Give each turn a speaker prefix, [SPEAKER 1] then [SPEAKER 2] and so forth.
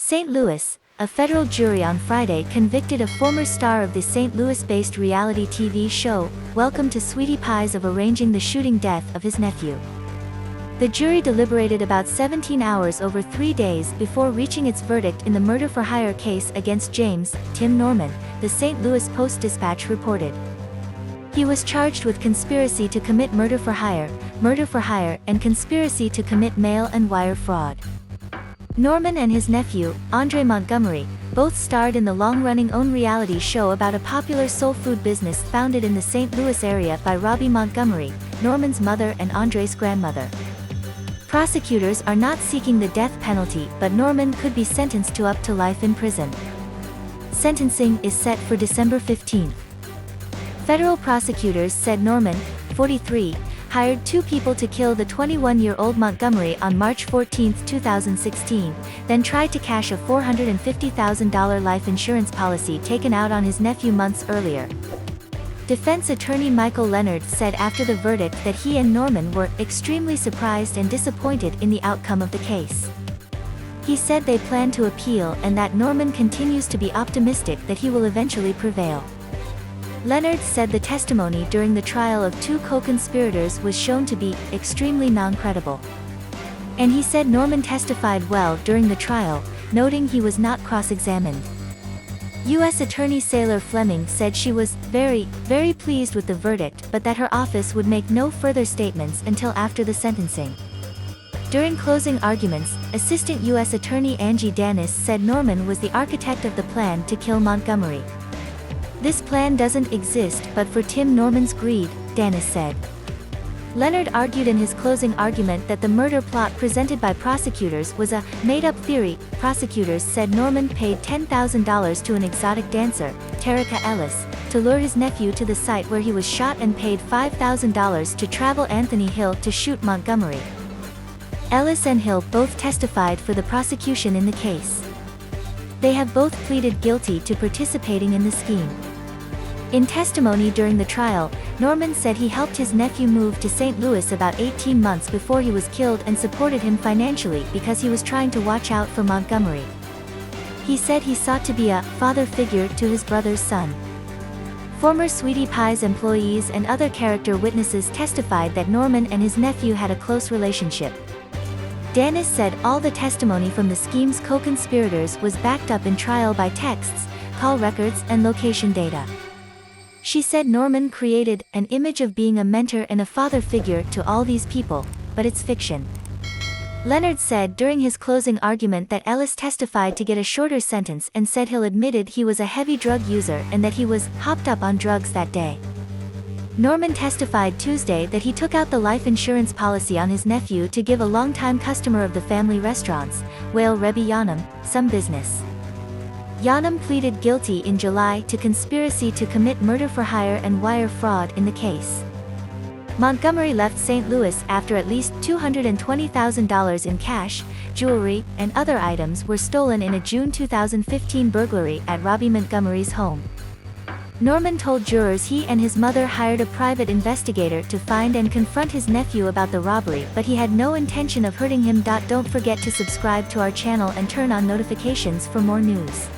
[SPEAKER 1] St. Louis, a federal jury on Friday convicted a former star of the St. Louis-based reality TV show, Welcome to Sweetie Pies, of arranging the shooting death of his nephew. The jury deliberated about 17 hours over 3 days before reaching its verdict in the murder-for-hire case against James Tim Norman, the St. Louis Post-Dispatch reported. He was charged with conspiracy to commit murder for hire, and conspiracy to commit mail and wire fraud. Norman and his nephew, Robbie Montgomery, both starred in the long-running OWN reality show about a popular soul food business founded in the St. Louis area by Robbie Montgomery, Norman's mother and Andre's grandmother. Prosecutors are not seeking the death penalty, but Norman could be sentenced to up to life in prison. Sentencing is set for December 15. Federal prosecutors said Norman, 43, hired 2 people to kill the 21-year-old Montgomery on March 14, 2016, then tried to cash a $450,000 life insurance policy taken out on his nephew months earlier. Defense attorney Michael Leonard said after the verdict that he and Norman were extremely surprised and disappointed in the outcome of the case. He said they plan to appeal and that Norman continues to be optimistic that he will eventually prevail. Leonard said the testimony during the trial of 2 co-conspirators was shown to be extremely non-credible. And he said Norman testified well during the trial, noting he was not cross-examined. U.S. Attorney Sailor Fleming said she was very pleased with the verdict, but that her office would make no further statements until after the sentencing. During closing arguments, Assistant U.S. Attorney Angie Danis said Norman was the architect of the plan to kill Montgomery. This plan doesn't exist but for Tim Norman's greed, Danis said. Leonard argued in his closing argument that the murder plot presented by prosecutors was a made-up theory. Prosecutors said Norman paid $10,000 to an exotic dancer, Terica Ellis, to lure his nephew to the site where he was shot and paid $5,000 to travel Anthony Hill to shoot Montgomery. Ellis and Hill both testified for the prosecution in the case. They have both pleaded guilty to participating in the scheme. In testimony during the trial, Norman said he helped his nephew move to St. Louis about 18 months before he was killed and supported him financially because he was trying to watch out for Montgomery. He said he sought to be a father figure to his brother's son. Former Sweetie Pies employees and other character witnesses testified that Norman and his nephew had a close relationship. Danis said all the testimony from the scheme's co-conspirators was backed up in trial by texts, call records and location data. She said Norman created an image of being a mentor and a father figure to all these people, but it's fiction. Leonard said during his closing argument that Ellis testified to get a shorter sentence and said Hill admitted he was a heavy drug user and that he was hopped up on drugs that day. Norman testified Tuesday that he took out the life insurance policy on his nephew to give a longtime customer of the family restaurants, Whale Rebbe Yanam, some business. Yanam pleaded guilty in July to conspiracy to commit murder for hire and wire fraud in the case. Montgomery left St. Louis after at least $220,000 in cash, jewelry, and other items were stolen in a June 2015 burglary at Robbie Montgomery's home. Norman told jurors he and his mother hired a private investigator to find and confront his nephew about the robbery, but he had no intention of hurting him. Don't forget to subscribe to our channel and turn on notifications for more news.